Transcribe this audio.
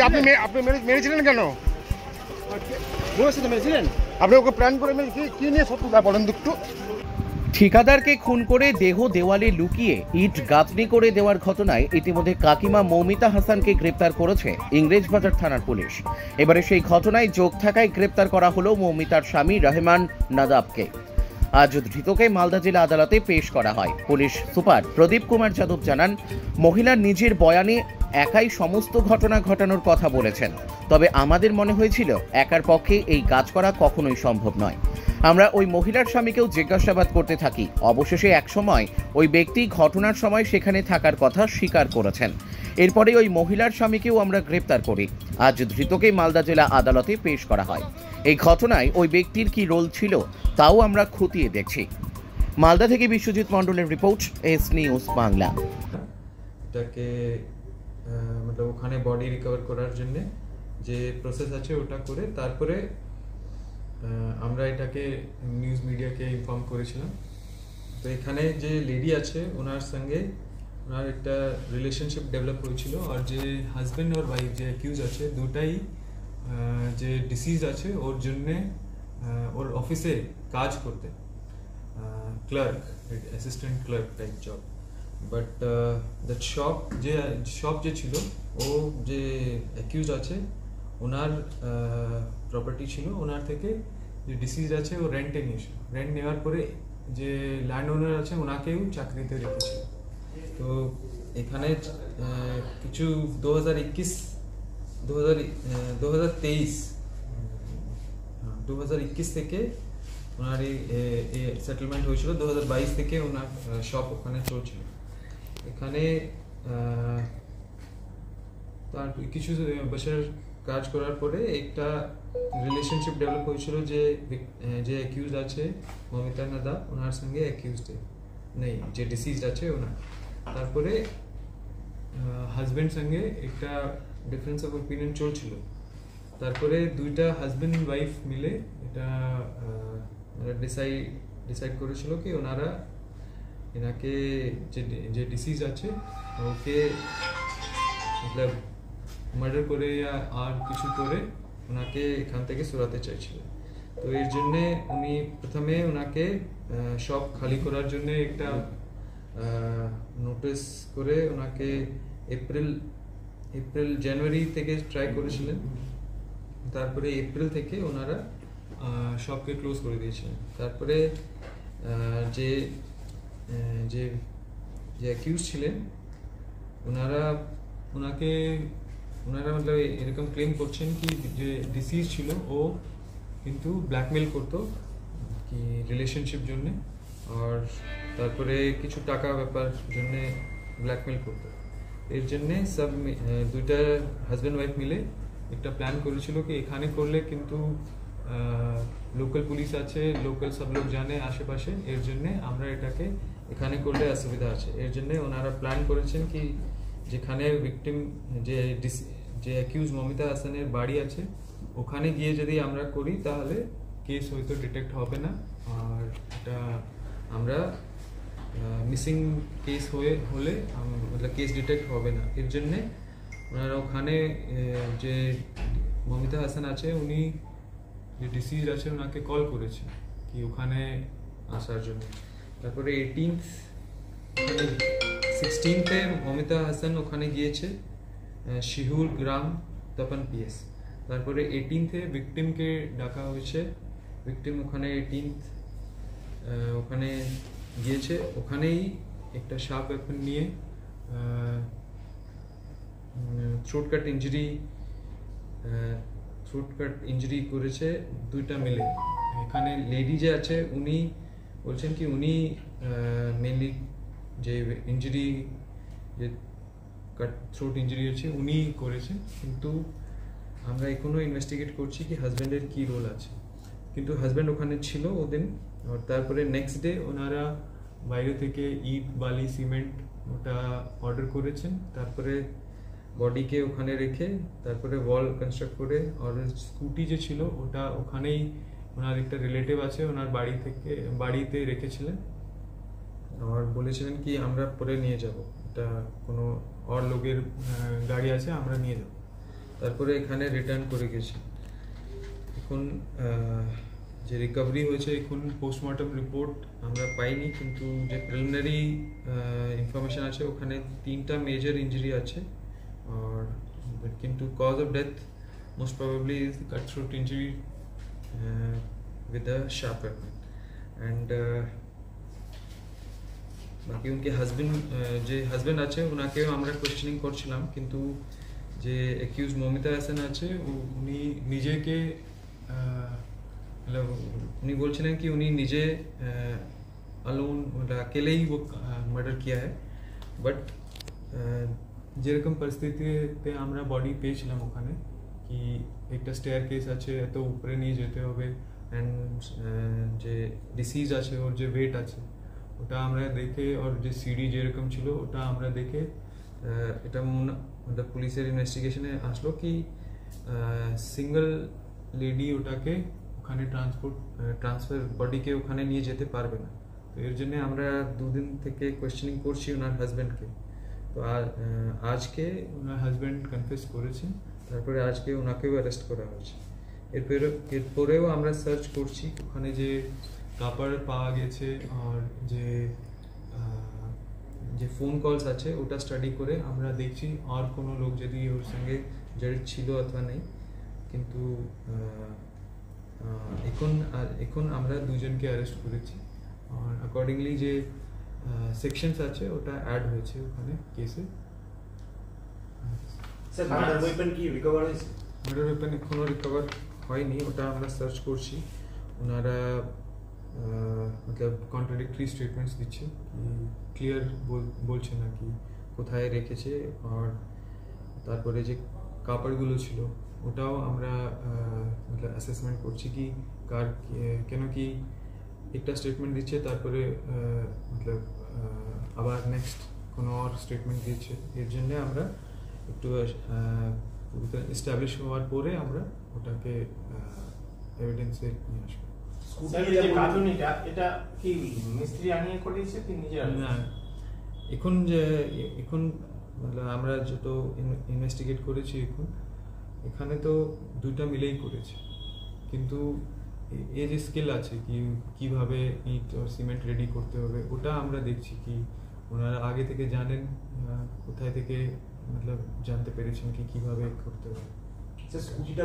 আপনি মেরেছিলেন কেন? আপনি ওকে প্ল্যান করে কি নিয়ে শত্রুতা বলেন একটু? ঠিকাদারকে খুন করে দেহ দেওয়ালে লুকিয়ে ইট গাঁথনি করে দেওয়ার ঘটনায় ইতিমধ্যে কাকিমা মৌমিতা হাসানকে গ্রেপ্তার করেছে ইংরেজবাজার থানার পুলিশ। এবারে সেই ঘটনায় যোগ থাকায় গ্রেপ্তার করা হলো মৌমিতার স্বামী রহমান নাদাবকে। আজ ধৃতকে মালদা জেলা আদালতে পেশ করা হয়। পুলিশ সুপার প্রদীপ কুমার যাদব জানান, মহিলার নিজের বয়ানে একাই সমস্ত ঘটনা ঘটানোর কথা বলেছেন। তবে আমাদের মনে হয়েছিল একার পক্ষে এই কাজ করা কখনোই সম্ভব নয়। আমরা ওই মহিলার স্বামীকেও জিজ্ঞাসাবাদ করতে থাকি। অবশেষে একসময় ওই ব্যক্তি ঘটনার সময় সেখানে থাকার কথা স্বীকার করেছেন। এরপরে ওই মহিলার স্বামীকেও আমরা গ্রেপ্তার করি। আজ ধৃতকে মালদা জেলা আদালতে পেশ করা হয়। এই ঘটনায় ওই ব্যক্তির কি রোল ছিল তাও আমরা খতিয়ে দেখছি। মালদা থেকে বিশ্বজিৎ মণ্ডলের রিপোর্ট, এস নিউজ বাংলা। এটাকে मतलब ওখানে বডি রিকভার করার জন্য যে প্রসেস আছে ওটা করে তারপরে আমরা এটাকে নিউজ মিডিয়াকে ইনফর্ম করেছিলাম। তো এখানে যে লেডি আছে ওনার সঙ্গে ওনার একটা রিলেশনশিপ ডেভেলপ হয়েছিল, আর যে হাজব্যান্ড আর ওয়াইফ যে অ্যাকিউজ আছে দুটাই যে ডিসিজ আছে ওর জন্যে ওর অফিসে কাজ করতে, clerk, assistant clerk type job. But that shop যে ছিল ও যে অ্যাকিউজ আছে ওনার প্রপার্টি ছিল, ওনার থেকে যে ডিসিজ আছে ও রেন্টে নিয়েছিল। রেন্ট নেওয়ার পরে যে ল্যান্ড ওনার আছে ওনাকেও চাকরিতে রেখেছিল। তো এখানে কিছু 2021 থেকে ওনার এই সেটেলমেন্ট হয়েছিল। 2022 থেকে ওনার শপ ওখানে চলছিল। এখানে তার কিছু বছর কাজ করার পরে একটা রিলেশনশিপ ডেভেলপ হয়েছিল যে অ্যাকিউজ আছে মৌমিতা নাদা ওনার সঙ্গে অ্যাকিউজড নেই, যে ডিসিজড আছে ওনার। তারপরে হাজব্যান্ড সঙ্গে একটা ডিফারেন্স অফ ওপিনিয়ন চলছিল। তারপরে দুইটা হাজব্যান্ড ওয়াইফ মিলে এটা ডিসাইড করেছিল কি ওনারা এনাকে যে ডিসিজ আছে ওকে मतलब মার্ডার করে আর কিছু করে ওনাকে এখান থেকে সরাতে চাইছিল। তো এর জন্যে উনি প্রথমে ওনাকে সব খালি করার জন্য একটা নোটিস করে ওনাকে জানুয়ারি থেকে ট্রাই করেছিলেন। তারপরে এপ্রিল থেকে ওনারা শপকে ক্লোজ করে দিয়েছিলেন। তারপরে যে যে যে অ্যাকিউজ ছিলেন ওনারা मतलब এরকম ক্লেম করছেন কি যে ডিসিজ ছিল ও কিন্তু ব্ল্যাকমেল করতো কি রিলেশনশিপ জন্য, আর তারপরে কিছু টাকা ব্যাপার জন্য ব্ল্যাকমেল করতো। এর জন্যে সব দুইটা হাজব্যান্ড ওয়াইফ মিলে একটা প্ল্যান করেছিল কি এখানে করলে কিন্তু লোকাল পুলিশ আছে, লোকাল সব লোক জানে আশেপাশে, এর জন্যে আমরা এটাকে এখানে করলে অসুবিধা আছে। এর জন্যে ওনারা প্ল্যান করেছেন কি যেখানে ভিকটিম যে অ্যাকিউজ মৌমিতা হাসানের বাড়ি আছে ওখানে গিয়ে যদি আমরা করি তাহলে কেস হয়তো ডিটেক্ট হবে না, আর এটা আমরা মিসিং কেস হলে मतलब কেস ডিটেক্ট হবে না। এর জন্যে ওনারা ওখানে যে মৌমিতা হাসান আছে উনি যে ডিসিজ আছে ওনাকে কল করেছে কি ওখানে আসার জন্য। তারপরে 16th মৌমিতা হাসান ওখানে গিয়েছে শিহুর গ্রাম তপন পিএস। তারপরে 18th ভিকটিমকে ডাকা হয়েছে, ভিকটিম ওখানে 18th ওখানে গিয়েছে, ওখানেই একটা শার্প ওয়েপন নিয়ে থ্রোট কাট ইঞ্জুরি করেছে দুইটা মিলে। এখানে লেডি যে আছে উনি বলছেন কি উনি মেনলি যে ইঞ্জুরি যে থ্রোট ইঞ্জুরি আছে উনি করেছেন, কিন্তু আমরা এখনো ইনভেস্টিগেট করছি কি হাজব্যান্ডের কি রোল আছে। কিন্তু হাজব্যান্ড ওখানে ছিল ওদিন, আর তারপরে নেক্সট ডে ওনারা বাইরে থেকে ইট বালি সিমেন্ট ওটা অর্ডার করেছেন। তারপরে বডিকে ওখানে রেখে তারপরে ওয়াল কনস্ট্রাক্ট করে, আর স্কুটি যে ছিল ওটা ওখানেই ওনার একটা রিলেটিভ আছে ওনার বাড়িতে রেখেছিলেন, আর বলেছিলেন কি আমরা পরে নিয়ে যাব, এটা কোনো আর লোকের গাড়ি আছে, আমরা নিয়ে যাব। তারপরে এখানে রিটার্ন করে গেছি। এখন যে রিকভারি হয়েছে, এখন পোস্টমর্টম রিপোর্ট আমরা পাইনি, কিন্তু যে প্রিলিমিনারি ইনফরমেশন আছে ওখানে 3টা মেজর ইঞ্জুরি আছে। আর কিন্তু cause of death most probably is cut throat injury with a sharp weapon and বাকি উনকে যে হাজবেন্ড আছে ওনাকেও আমরা কোয়েশ্চেনিং করছিলাম, কিন্তু যে অ্যাকিউজ মৌমিতা হাসান আছে উনি নিজেকে उन्हीं बोलছিলেন कि उन्हीं নিজে अलोन अकेले ही वो मर्डर किया है। बट যেরকম পরিস্থিতিতে আমরা বডি পেয়েছিলাম ওখানে, কি একটা স্টেয়ার কেস আছে, এত উপরে নিয়ে যেতে হবে, অ্যান্ড যে ডিসিজ আছে ওর যে ওয়েট আছে ওটা আমরা দেখে, আর যে সিডি যেরকম ছিল ওটা আমরা দেখে এটা मतलब পুলিশের ইনভেস্টিগেশনে আসলো কি সিঙ্গেল লেডি ওটাকে ওখানে ট্রান্সফার বডিকে ওখানে নিয়ে যেতে পারবে না। তো এর জন্য আমরা 2 দিন থেকে কোয়েশ্চেনিং করছি ওনার হাজব্যান্ডকে। তো আজকে ওনার হাজব্যান্ড কনফেস করেছেন, তারপরে আজকে ওনাকেও অ্যারেস্ট করা হয়েছে। এরপরেও আমরা সার্চ করছি ওখানে যে কাপড় পাওয়া গেছে আর যে ফোন কলস আছে ওটা স্টাডি করে আমরা দেখছি আর কোনো লোক যদি ওর সঙ্গে জড়িত ছিল অথবা নেই। কিন্তু এখন আমরা 2 জনকে অ্যারেস্ট করেছি, আর অ্যাকর্ডিংলি যে সেকশনস আছে ওটা অ্যাড হয়েছে ওখানে কেসে। স্যার মার্ডার ওয়েপন কি রিকভার হয়েছে? মার্ডার ওয়েপন এখনো রিকভার হয়নি, ওটা আমরা সার্চ করছি। ওনারা मतलब কন্ট্রাডিক্টরি স্টেটমেন্টস দিচ্ছে, ক্লিয়ার বলছে না কি কোথায় রেখেছে। আর তারপরে যে কাপড়গুলো ছিল ওটাও আমরা मतलब অ্যাসেসমেন্ট করছি কি কার কেন কি একটা স্টেটমেন্ট দিচ্ছে তারপরে मतलब আবার নেক্সট কোনো আর স্টেটমেন্ট দিচ্ছে। এর জন্য আমরা একটু এস্টাবলিশ হওয়ার পরে আমরা ওটাকে এভিডেন্সে নিয়ে আসবো। স্যার এই যে কাঁদুনিটা এটা কি মিস্ত্রি আনিয়ে করেছে কি নিজে? না, এখন मतलब আমরা যত ইনভেস্টিগেট করেছি এখানে তো 2টা মিলেই করেছে, কিন্তু এর যে স্কিল আছে কি কিভাবে ইট আর সিমেন্ট রেডি করতে হবে ওটা আমরা দেখছি কি ওনারা আগে থেকে জানেন, কোথায় থেকে मतलब জানতে পেরেছেন কি কিভাবে করতে হবে। স্যার স্কুটিটা